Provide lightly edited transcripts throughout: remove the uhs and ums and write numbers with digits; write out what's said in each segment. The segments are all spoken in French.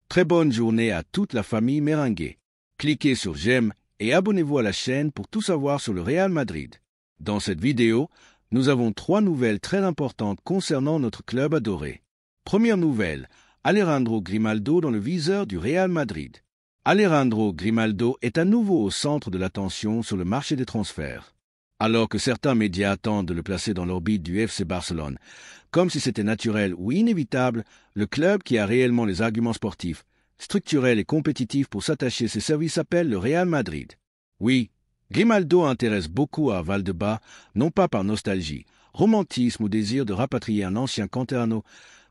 Très bonne journée à toute la famille merengue. Cliquez sur j'aime et abonnez-vous à la chaîne pour tout savoir sur le Real Madrid. Dans cette vidéo, nous avons 3 nouvelles très importantes concernant notre club adoré. Première nouvelle, Alejandro Grimaldo dans le viseur du Real Madrid. Alejandro Grimaldo est à nouveau au centre de l'attention sur le marché des transferts. Alors que certains médias attendent de le placer dans l'orbite du FC Barcelone, comme si c'était naturel ou inévitable, le club qui a réellement les arguments sportifs, structurels et compétitifs pour s'attacher ses services appelle le Real Madrid. Oui, Grimaldo intéresse beaucoup à Valdebebas, non pas par nostalgie, romantisme ou désir de rapatrier un ancien canterano,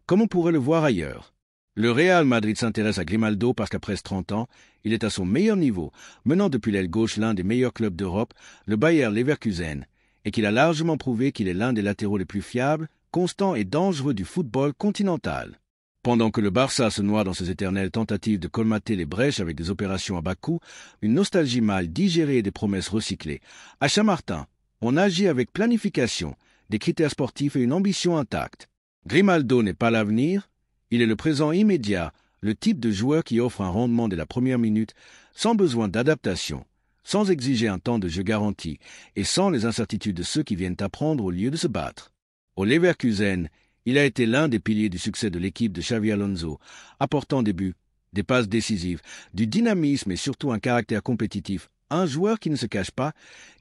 comme on pourrait le voir ailleurs. Le Real Madrid s'intéresse à Grimaldo parce qu'après 30 ans, il est à son meilleur niveau, menant depuis l'aile gauche l'un des meilleurs clubs d'Europe, le Bayer Leverkusen, et qu'il a largement prouvé qu'il est l'un des latéraux les plus fiables, constants et dangereux du football continental. Pendant que le Barça se noie dans ses éternelles tentatives de colmater les brèches avec des opérations à bas coût, une nostalgie mal digérée et des promesses recyclées, à Chamartin, on agit avec planification, des critères sportifs et une ambition intacte. Grimaldo n'est pas l'avenir, il est le présent immédiat, le type de joueur qui offre un rendement dès la première minute, sans besoin d'adaptation, sans exiger un temps de jeu garanti et sans les incertitudes de ceux qui viennent apprendre au lieu de se battre. Au Leverkusen, il a été l'un des piliers du succès de l'équipe de Xabi Alonso, apportant des buts, des passes décisives, du dynamisme et surtout un caractère compétitif, un joueur qui ne se cache pas,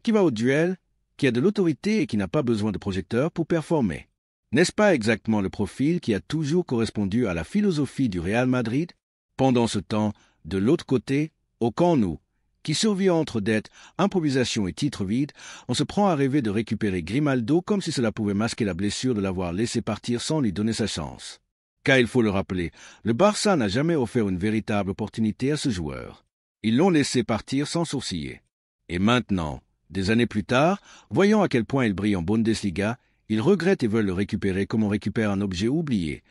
qui va au duel, qui a de l'autorité et qui n'a pas besoin de projecteurs pour performer. N'est-ce pas exactement le profil qui a toujours correspondu à la philosophie du Real Madrid? Pendant ce temps, de l'autre côté, au Camp Nou, qui survit entre dettes, improvisation et titres vides, on se prend à rêver de récupérer Grimaldo comme si cela pouvait masquer la blessure de l'avoir laissé partir sans lui donner sa chance. Car il faut le rappeler, le Barça n'a jamais offert une véritable opportunité à ce joueur. Ils l'ont laissé partir sans sourciller. Et maintenant, des années plus tard, voyant à quel point il brille en Bundesliga, ils regrettent et veulent le récupérer comme on récupère un objet oublié,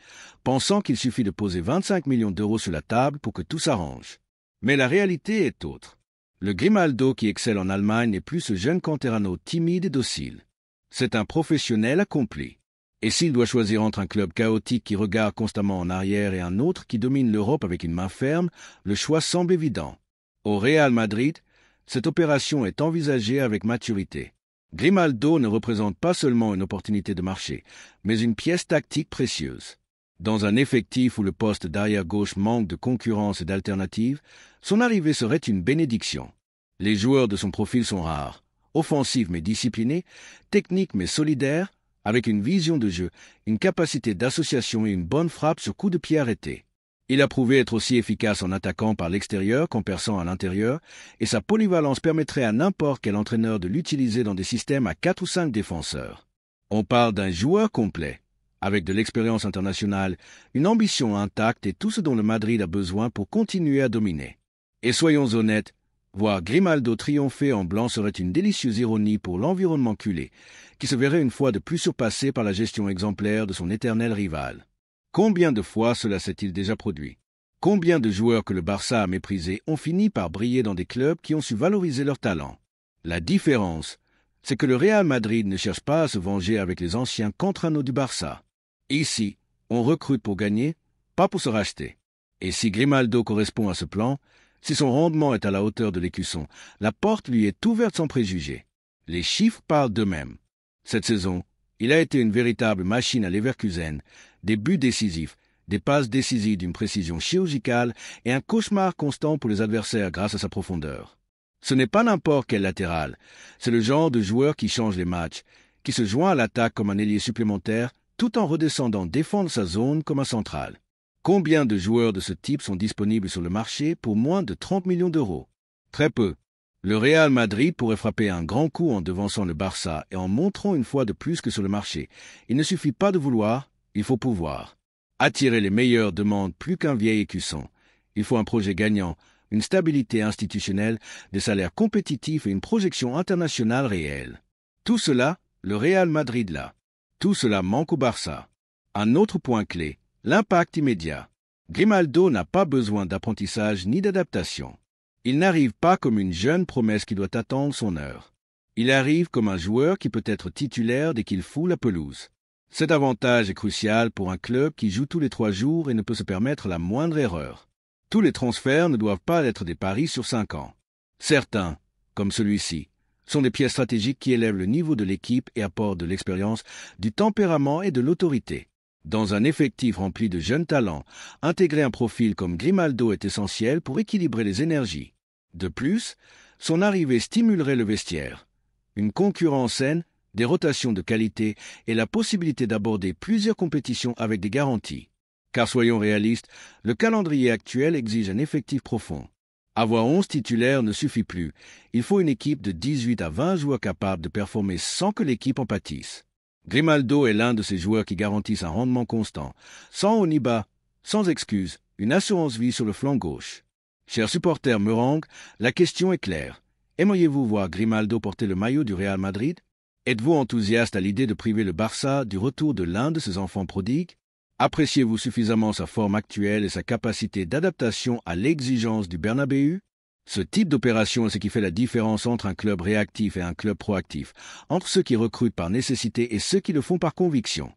pensant qu'il suffit de poser 25 millions d'euros sur la table pour que tout s'arrange. Mais la réalité est autre. Le Grimaldo qui excelle en Allemagne n'est plus ce jeune canterano timide et docile. C'est un professionnel accompli. Et s'il doit choisir entre un club chaotique qui regarde constamment en arrière et un autre qui domine l'Europe avec une main ferme, le choix semble évident. Au Real Madrid, cette opération est envisagée avec maturité. Grimaldo ne représente pas seulement une opportunité de marché, mais une pièce tactique précieuse. Dans un effectif où le poste d'arrière-gauche manque de concurrence et d'alternatives, son arrivée serait une bénédiction. Les joueurs de son profil sont rares, offensifs mais disciplinés, techniques mais solidaires, avec une vision de jeu, une capacité d'association et une bonne frappe sur coup de pied arrêté. Il a prouvé être aussi efficace en attaquant par l'extérieur qu'en perçant à l'intérieur, et sa polyvalence permettrait à n'importe quel entraîneur de l'utiliser dans des systèmes à 4 ou 5 défenseurs. On parle d'un joueur complet, avec de l'expérience internationale, une ambition intacte et tout ce dont le Madrid a besoin pour continuer à dominer. Et soyons honnêtes, voir Grimaldo triompher en blanc serait une délicieuse ironie pour l'environnement culé, qui se verrait une fois de plus surpassé par la gestion exemplaire de son éternel rival. Combien de fois cela s'est-il déjà produit? Combien de joueurs que le Barça a méprisés ont fini par briller dans des clubs qui ont su valoriser leur talent? La différence, c'est que le Real Madrid ne cherche pas à se venger avec les anciens canterano du Barça. Ici, on recrute pour gagner, pas pour se racheter. Et si Grimaldo correspond à ce plan, si son rendement est à la hauteur de l'écusson, la porte lui est ouverte sans préjugés. Les chiffres parlent d'eux-mêmes. Cette saison, il a été une véritable machine à Leverkusen, des buts décisifs, des passes décisives d'une précision chirurgicale et un cauchemar constant pour les adversaires grâce à sa profondeur. Ce n'est pas n'importe quel latéral, c'est le genre de joueur qui change les matchs, qui se joint à l'attaque comme un ailier supplémentaire tout en redescendant défendre sa zone comme un central. Combien de joueurs de ce type sont disponibles sur le marché pour moins de 30 millions d'euros? Très peu. Le Real Madrid pourrait frapper un grand coup en devançant le Barça et en montrant une fois de plus que sur le marché, il ne suffit pas de vouloir, il faut pouvoir. Attirer les meilleurs demande plus qu'un vieil écusson. Il faut un projet gagnant, une stabilité institutionnelle, des salaires compétitifs et une projection internationale réelle. Tout cela, le Real Madrid l'a. Tout cela manque au Barça. Un autre point clé, l'impact immédiat. Grimaldo n'a pas besoin d'apprentissage ni d'adaptation. Il n'arrive pas comme une jeune promesse qui doit attendre son heure. Il arrive comme un joueur qui peut être titulaire dès qu'il foule la pelouse. Cet avantage est crucial pour un club qui joue tous les 3 jours et ne peut se permettre la moindre erreur. Tous les transferts ne doivent pas être des paris sur 5 ans. Certains, comme celui-ci, sont des pièces stratégiques qui élèvent le niveau de l'équipe et apportent de l'expérience, du tempérament et de l'autorité. Dans un effectif rempli de jeunes talents, intégrer un profil comme Grimaldo est essentiel pour équilibrer les énergies. De plus, son arrivée stimulerait le vestiaire. Une concurrence saine, des rotations de qualité et la possibilité d'aborder plusieurs compétitions avec des garanties. Car soyons réalistes, le calendrier actuel exige un effectif profond. Avoir 11 titulaires ne suffit plus. Il faut une équipe de 18 à 20 joueurs capables de performer sans que l'équipe en pâtisse. Grimaldo est l'un de ces joueurs qui garantissent un rendement constant, sans haut ni bas, sans excuse, une assurance vie sur le flanc gauche. Chers supporters meringues, la question est claire. Aimeriez-vous voir Grimaldo porter le maillot du Real Madrid? Êtes-vous enthousiaste à l'idée de priver le Barça du retour de l'un de ses enfants prodigues? Appréciez-vous suffisamment sa forme actuelle et sa capacité d'adaptation à l'exigence du Bernabéu? Ce type d'opération est ce qui fait la différence entre un club réactif et un club proactif, entre ceux qui recrutent par nécessité et ceux qui le font par conviction.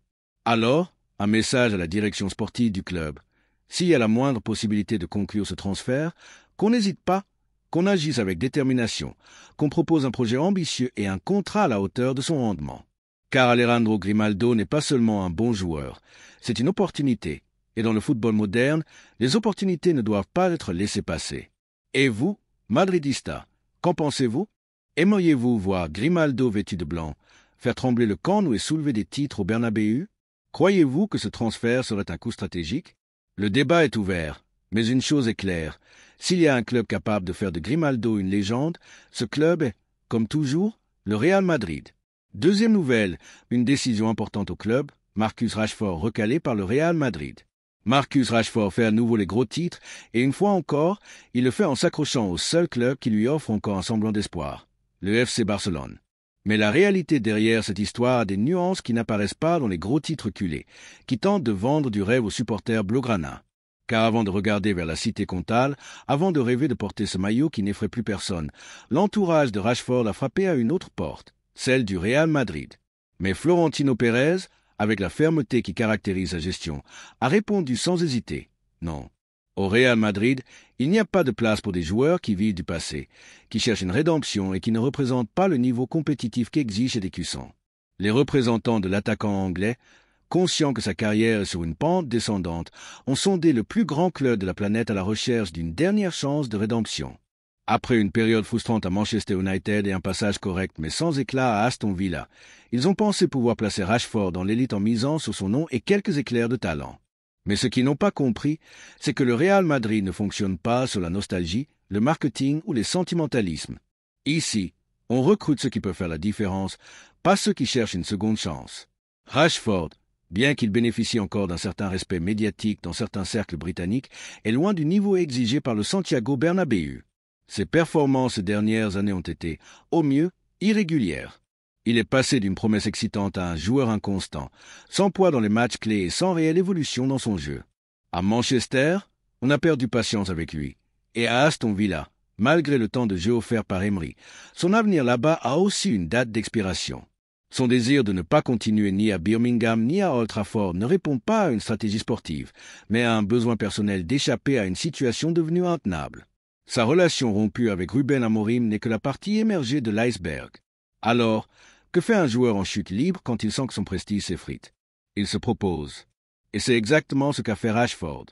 Alors, un message à la direction sportive du club. S'il y a la moindre possibilité de conclure ce transfert, qu'on n'hésite pas, qu'on agisse avec détermination, qu'on propose un projet ambitieux et un contrat à la hauteur de son rendement. Car Alejandro Grimaldo n'est pas seulement un bon joueur, c'est une opportunité. Et dans le football moderne, les opportunités ne doivent pas être laissées passer. Et vous, Madridista, qu'en pensez-vous? Aimeriez-vous voir Grimaldo vêtu de blanc, faire trembler le corne et soulever des titres au Bernabéu? Croyez-vous que ce transfert serait un coup stratégique? Le débat est ouvert, mais une chose est claire. S'il y a un club capable de faire de Grimaldo une légende, ce club est, comme toujours, le Real Madrid. Deuxième nouvelle, une décision importante au club, Marcus Rashford recalé par le Real Madrid. Marcus Rashford fait à nouveau les gros titres, et une fois encore, il le fait en s'accrochant au seul club qui lui offre encore un semblant d'espoir, le FC Barcelone. Mais la réalité derrière cette histoire a des nuances qui n'apparaissent pas dans les gros titres culés, qui tentent de vendre du rêve aux supporters blaugrana. Car avant de regarder vers la cité comtale, avant de rêver de porter ce maillot qui n'effraie plus personne, l'entourage de Rashford a frappé à une autre porte, celle du Real Madrid. Mais Florentino Pérez, avec la fermeté qui caractérise sa gestion, a répondu sans hésiter « Non ». Au Real Madrid, il n'y a pas de place pour des joueurs qui vivent du passé, qui cherchent une rédemption et qui ne représentent pas le niveau compétitif qu'exigent des cuissons. Les représentants de l'attaquant anglais, conscients que sa carrière est sur une pente descendante, ont sondé le plus grand club de la planète à la recherche d'une dernière chance de rédemption. Après une période frustrante à Manchester United et un passage correct mais sans éclat à Aston Villa, ils ont pensé pouvoir placer Rashford dans l'élite en misant sur son nom et quelques éclairs de talent. Mais ce qu'ils n'ont pas compris, c'est que le Real Madrid ne fonctionne pas sur la nostalgie, le marketing ou les sentimentalismes. Ici, on recrute ceux qui peuvent faire la différence, pas ceux qui cherchent une seconde chance. Rashford, bien qu'il bénéficie encore d'un certain respect médiatique dans certains cercles britanniques, est loin du niveau exigé par le Santiago Bernabéu. Ses performances ces dernières années ont été, au mieux, irrégulières. Il est passé d'une promesse excitante à un joueur inconstant, sans poids dans les matchs clés et sans réelle évolution dans son jeu. À Manchester, on a perdu patience avec lui. Et à Aston Villa, malgré le temps de jeu offert par Emery, son avenir là-bas a aussi une date d'expiration. Son désir de ne pas continuer ni à Birmingham ni à Old Trafford ne répond pas à une stratégie sportive, mais à un besoin personnel d'échapper à une situation devenue intenable. Sa relation rompue avec Ruben Amorim n'est que la partie émergée de l'iceberg. Alors, que fait un joueur en chute libre quand il sent que son prestige s'effrite? Il se propose. Et c'est exactement ce qu'a fait Rashford.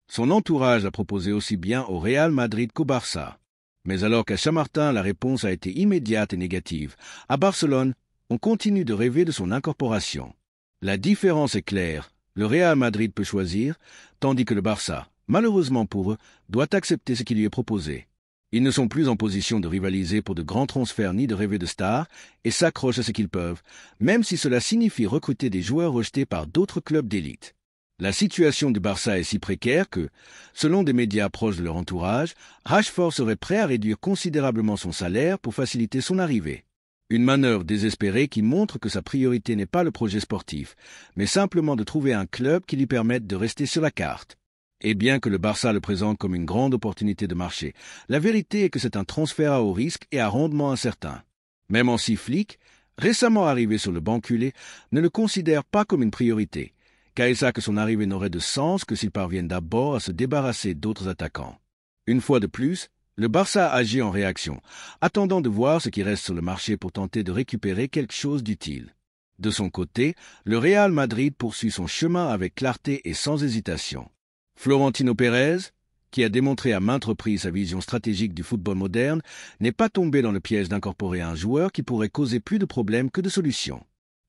Son entourage l'a proposé aussi bien au Real Madrid qu'au Barça. Mais alors qu'à Chamartin, la réponse a été immédiate et négative, à Barcelone, on continue de rêver de son incorporation. La différence est claire. Le Real Madrid peut choisir, tandis que le Barça, malheureusement pour eux, doit accepter ce qui lui est proposé. Ils ne sont plus en position de rivaliser pour de grands transferts ni de rêver de stars et s'accrochent à ce qu'ils peuvent, même si cela signifie recruter des joueurs rejetés par d'autres clubs d'élite. La situation du Barça est si précaire que, selon des médias proches de leur entourage, Rashford serait prêt à réduire considérablement son salaire pour faciliter son arrivée. Une manœuvre désespérée qui montre que sa priorité n'est pas le projet sportif, mais simplement de trouver un club qui lui permette de rester sur la carte. Et bien que le Barça le présente comme une grande opportunité de marché, la vérité est que c'est un transfert à haut risque et à rendement incertain. Même Hansi Flick, récemment arrivé sur le banc culé, ne le considère pas comme une priorité. car il sait que son arrivée n'aurait de sens que s'il parvienne d'abord à se débarrasser d'autres attaquants. Une fois de plus, le Barça agit en réaction, attendant de voir ce qui reste sur le marché pour tenter de récupérer quelque chose d'utile. De son côté, le Real Madrid poursuit son chemin avec clarté et sans hésitation. Florentino Pérez, qui a démontré à maintes reprises sa vision stratégique du football moderne, n'est pas tombé dans le piège d'incorporer un joueur qui pourrait causer plus de problèmes que de solutions.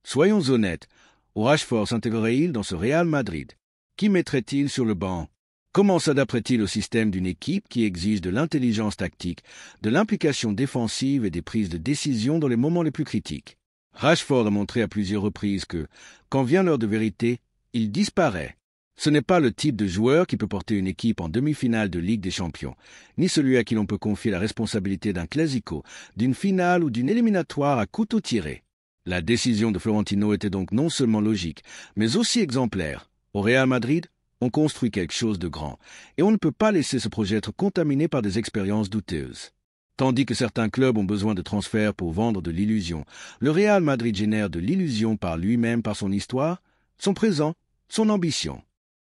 Soyons honnêtes, où Rashford s'intégrerait-il dans ce Real Madrid? Qui mettrait-il sur le banc? Comment s'adapterait-il au système d'une équipe qui exige de l'intelligence tactique, de l'implication défensive et des prises de décision dans les moments les plus critiques? Rashford a montré à plusieurs reprises que, quand vient l'heure de vérité, il disparaît. Ce n'est pas le type de joueur qui peut porter une équipe en demi-finale de Ligue des Champions, ni celui à qui l'on peut confier la responsabilité d'un classico, d'une finale ou d'une éliminatoire à couteau tiré. La décision de Florentino était donc non seulement logique, mais aussi exemplaire. Au Real Madrid, on construit quelque chose de grand, et on ne peut pas laisser ce projet être contaminé par des expériences douteuses. Tandis que certains clubs ont besoin de transferts pour vendre de l'illusion, le Real Madrid génère de l'illusion par lui-même, par son histoire, son présent, son ambition.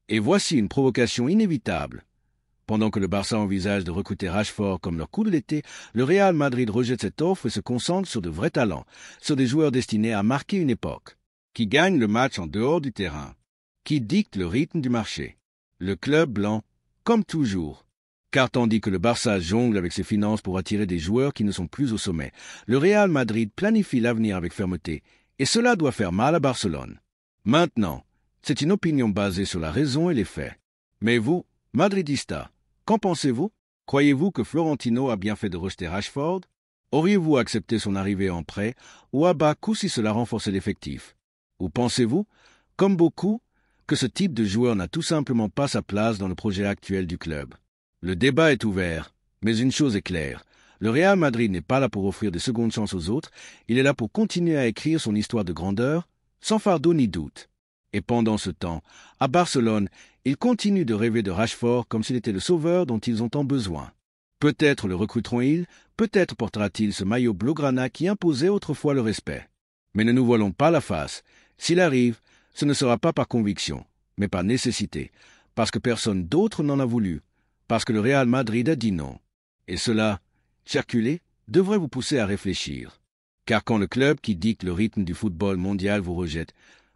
Et voici une provocation inévitable. Pendant que le Barça envisage de recruter Rashford comme leur coup de l'été, le Real Madrid rejette cette offre et se concentre sur de vrais talents, sur des joueurs destinés à marquer une époque, qui gagnent le match en dehors du terrain, qui dictent le rythme du marché. Le club blanc, comme toujours. Car tandis que le Barça jongle avec ses finances pour attirer des joueurs qui ne sont plus au sommet, le Real Madrid planifie l'avenir avec fermeté, et cela doit faire mal à Barcelone. Maintenant, c'est une opinion basée sur la raison et les faits. Mais vous, Madridista, qu'en pensez-vous? Croyez-vous que Florentino a bien fait de rejeter Rashford? Auriez-vous accepté son arrivée en prêt ou à bas coût si cela renforçait l'effectif? Ou pensez-vous, comme beaucoup, que ce type de joueur n'a tout simplement pas sa place dans le projet actuel du club? Le débat est ouvert, mais une chose est claire. Le Real Madrid n'est pas là pour offrir des secondes chances aux autres, il est là pour continuer à écrire son histoire de grandeur, sans fardeau ni doute. Et pendant ce temps, à Barcelone, ils continuent de rêver de Rashford comme s'il était le sauveur dont ils ont tant besoin. Peut-être le recruteront-ils, peut-être portera-t-il ce maillot blaugrana qui imposait autrefois le respect. Mais ne nous voilons pas la face. S'il arrive, ce ne sera pas par conviction, mais par nécessité, parce que personne d'autre n'en a voulu, parce que le Real Madrid a dit non. Et cela, circuler, devrait vous pousser à réfléchir. Car quand le club qui dicte le rythme du football mondial vous rejette,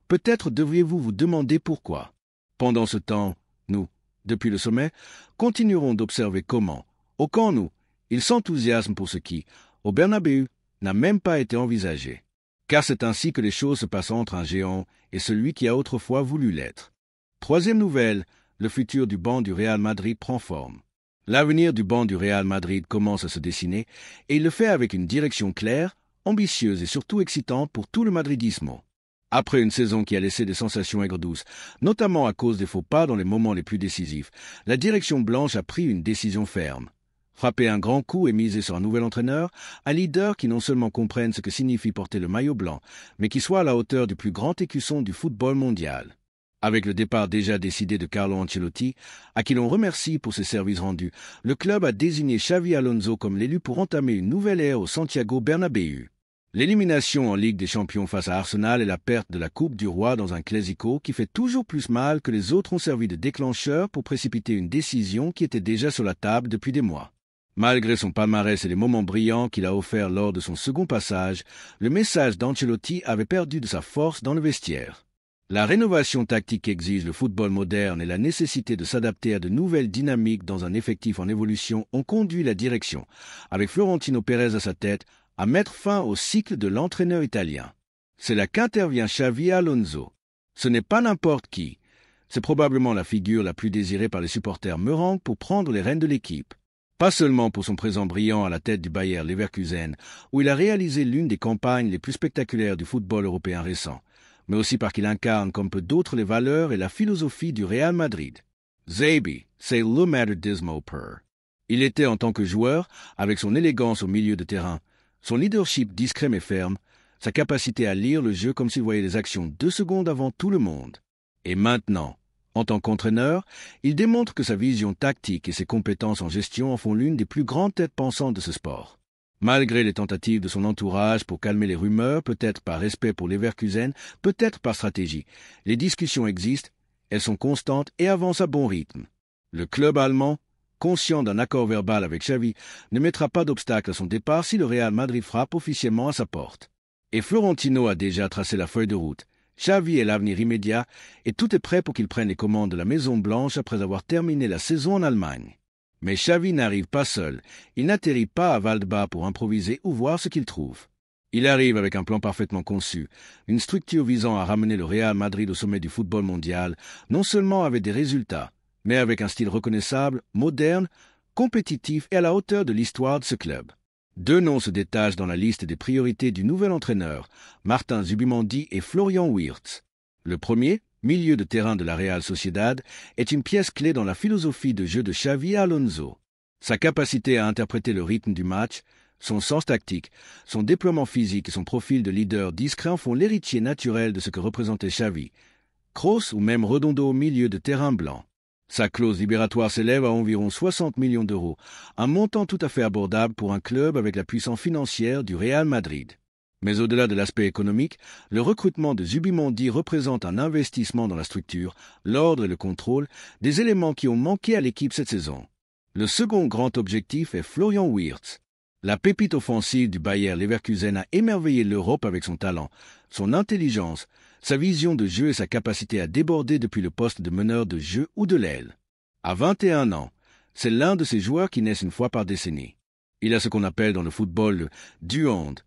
peut-être devriez-vous vous demander pourquoi. Pendant ce temps, nous, depuis le sommet, continuerons d'observer comment, au camp nous, il s'enthousiasme pour ce qui, au Bernabéu, n'a même pas été envisagé. Car c'est ainsi que les choses se passent entre un géant et celui qui a autrefois voulu l'être. Troisième nouvelle, le futur du banc du Real Madrid prend forme. L'avenir du banc du Real Madrid commence à se dessiner, et il le fait avec une direction claire, ambitieuse et surtout excitante pour tout le madridismo. Après une saison qui a laissé des sensations aigres-douces, notamment à cause des faux pas dans les moments les plus décisifs, la direction blanche a pris une décision ferme. Frapper un grand coup et miser sur un nouvel entraîneur, un leader qui non seulement comprenne ce que signifie porter le maillot blanc, mais qui soit à la hauteur du plus grand écusson du football mondial. Avec le départ déjà décidé de Carlo Ancelotti, à qui l'on remercie pour ses services rendus, le club a désigné Xavi Alonso comme l'élu pour entamer une nouvelle ère au Santiago Bernabéu. L'élimination en Ligue des Champions face à Arsenal et la perte de la Coupe du Roi dans un Classico qui fait toujours plus mal que les autres ont servi de déclencheur pour précipiter une décision qui était déjà sur la table depuis des mois. Malgré son palmarès et les moments brillants qu'il a offerts lors de son second passage, le message d'Ancelotti avait perdu de sa force dans le vestiaire. La rénovation tactique qu'exige le football moderne et la nécessité de s'adapter à de nouvelles dynamiques dans un effectif en évolution ont conduit la direction, avec Florentino Pérez à sa tête, à mettre fin au cycle de l'entraîneur italien. C'est là qu'intervient Xavi Alonso. Ce n'est pas n'importe qui. C'est probablement la figure la plus désirée par les supporters merengues pour prendre les rênes de l'équipe. Pas seulement pour son présent brillant à la tête du Bayer Leverkusen, où il a réalisé l'une des campagnes les plus spectaculaires du football européen récent, mais aussi parce qu'il incarne comme peu d'autres les valeurs et la philosophie du Real Madrid. Xabi, c'est le madridismo pur. Il était en tant que joueur, avec son élégance au milieu de terrain, son leadership discret mais ferme, sa capacité à lire le jeu comme s'il voyait les actions 2 secondes avant tout le monde. Et maintenant, en tant qu'entraîneur, il démontre que sa vision tactique et ses compétences en gestion en font l'une des plus grandes têtes pensantes de ce sport. Malgré les tentatives de son entourage pour calmer les rumeurs, peut-être par respect pour Leverkusen, peut-être par stratégie, les discussions existent, elles sont constantes et avancent à bon rythme. Le club allemand, conscient d'un accord verbal avec Xavi, ne mettra pas d'obstacle à son départ si le Real Madrid frappe officiellement à sa porte. Et Florentino a déjà tracé la feuille de route. Xavi est l'avenir immédiat et tout est prêt pour qu'il prenne les commandes de la Maison Blanche après avoir terminé la saison en Allemagne. Mais Xavi n'arrive pas seul. Il n'atterrit pas à Waldbach pour improviser ou voir ce qu'il trouve. Il arrive avec un plan parfaitement conçu, une structure visant à ramener le Real Madrid au sommet du football mondial, non seulement avec des résultats, mais avec un style reconnaissable, moderne, compétitif et à la hauteur de l'histoire de ce club. Deux noms se détachent dans la liste des priorités du nouvel entraîneur, Martin Zubimendi et Florian Wirtz. Le premier, milieu de terrain de la Real Sociedad, est une pièce clé dans la philosophie de jeu de Xavi Alonso. Sa capacité à interpréter le rythme du match, son sens tactique, son déploiement physique et son profil de leader discret en font l'héritier naturel de ce que représentait Xavi, Kroos ou même Redondo au milieu de terrain blanc. Sa clause libératoire s'élève à environ 60 millions d'euros, un montant tout à fait abordable pour un club avec la puissance financière du Real Madrid. Mais au-delà de l'aspect économique, le recrutement de Zubimendi représente un investissement dans la structure, l'ordre et le contrôle, des éléments qui ont manqué à l'équipe cette saison. Le second grand objectif est Florian Wirtz. La pépite offensive du Bayer Leverkusen a émerveillé l'Europe avec son talent, son intelligence, sa vision de jeu et sa capacité à déborder depuis le poste de meneur de jeu ou de l'aile. À 21 ans, c'est l'un de ces joueurs qui naissent une fois par décennie. Il a ce qu'on appelle dans le football le « du hand »,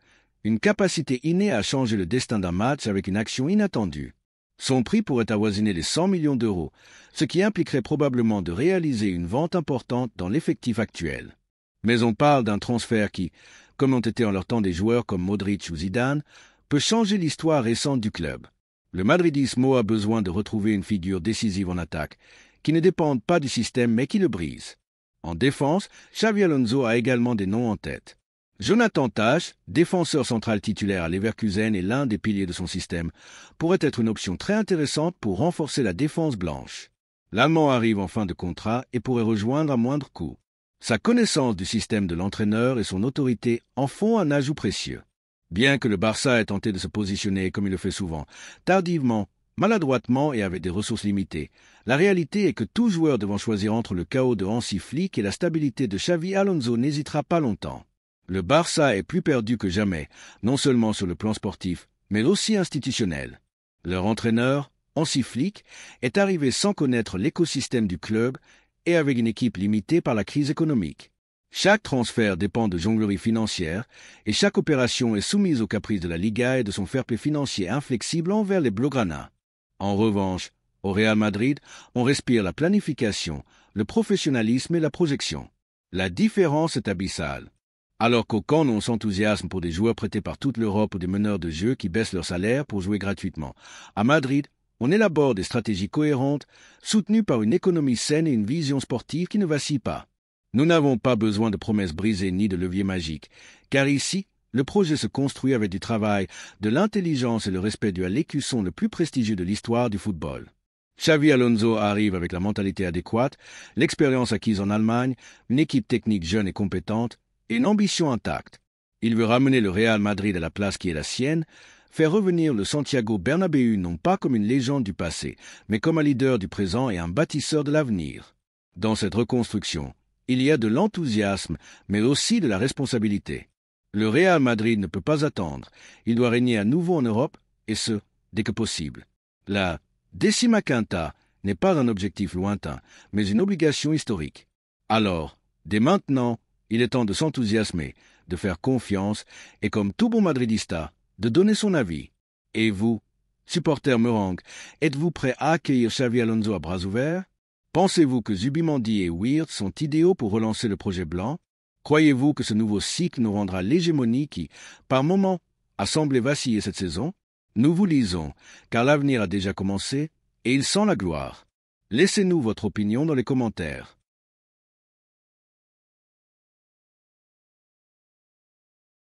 une capacité innée à changer le destin d'un match avec une action inattendue. Son prix pourrait avoisiner les 100 millions d'euros, ce qui impliquerait probablement de réaliser une vente importante dans l'effectif actuel. Mais on parle d'un transfert qui, comme ont été en leur temps des joueurs comme Modric ou Zidane, peut changer l'histoire récente du club. Le madridismo a besoin de retrouver une figure décisive en attaque, qui ne dépende pas du système mais qui le brise. En défense, Xavi Alonso a également des noms en tête. Jonathan Tah, défenseur central titulaire à Leverkusen et l'un des piliers de son système, pourrait être une option très intéressante pour renforcer la défense blanche. L'Allemand arrive en fin de contrat et pourrait rejoindre à moindre coût. Sa connaissance du système de l'entraîneur et son autorité en font un ajout précieux. Bien que le Barça ait tenté de se positionner comme il le fait souvent, tardivement, maladroitement et avec des ressources limitées, la réalité est que tout joueur devant choisir entre le chaos de Hansi Flick et la stabilité de Xavi Alonso n'hésitera pas longtemps. Le Barça est plus perdu que jamais, non seulement sur le plan sportif, mais aussi institutionnel. Leur entraîneur, Hansi Flick, est arrivé sans connaître l'écosystème du club et avec une équipe limitée par la crise économique. Chaque transfert dépend de jonglerie financière et chaque opération est soumise aux caprices de la Liga et de son fair-play financier inflexible envers les Blaugrana. En revanche, au Real Madrid, on respire la planification, le professionnalisme et la projection. La différence est abyssale. Alors qu'au camp on s'enthousiasme pour des joueurs prêtés par toute l'Europe ou des meneurs de jeu qui baissent leur salaire pour jouer gratuitement, à Madrid, on élabore des stratégies cohérentes, soutenues par une économie saine et une vision sportive qui ne vacille pas. Nous n'avons pas besoin de promesses brisées ni de leviers magiques, car ici, le projet se construit avec du travail, de l'intelligence et le respect dû à l'écusson le plus prestigieux de l'histoire du football. Xavi Alonso arrive avec la mentalité adéquate, l'expérience acquise en Allemagne, une équipe technique jeune et compétente, et une ambition intacte. Il veut ramener le Real Madrid à la place qui est la sienne, faire revenir le Santiago Bernabéu non pas comme une légende du passé, mais comme un leader du présent et un bâtisseur de l'avenir. Dans cette reconstruction, il y a de l'enthousiasme, mais aussi de la responsabilité. Le Real Madrid ne peut pas attendre. Il doit régner à nouveau en Europe, et ce, dès que possible. La Décima Quinta n'est pas un objectif lointain, mais une obligation historique. Alors, dès maintenant, il est temps de s'enthousiasmer, de faire confiance et, comme tout bon madridista, de donner son avis. Et vous, supporters merengue, êtes-vous prêts à accueillir Xavi Alonso à bras ouverts? Pensez-vous que Zubimendi et Wirtz sont idéaux pour relancer le projet blanc? Croyez-vous que ce nouveau cycle nous rendra l'hégémonie qui, par moments, a semblé vaciller cette saison? Nous vous lisons, car l'avenir a déjà commencé et il sent la gloire. Laissez-nous votre opinion dans les commentaires.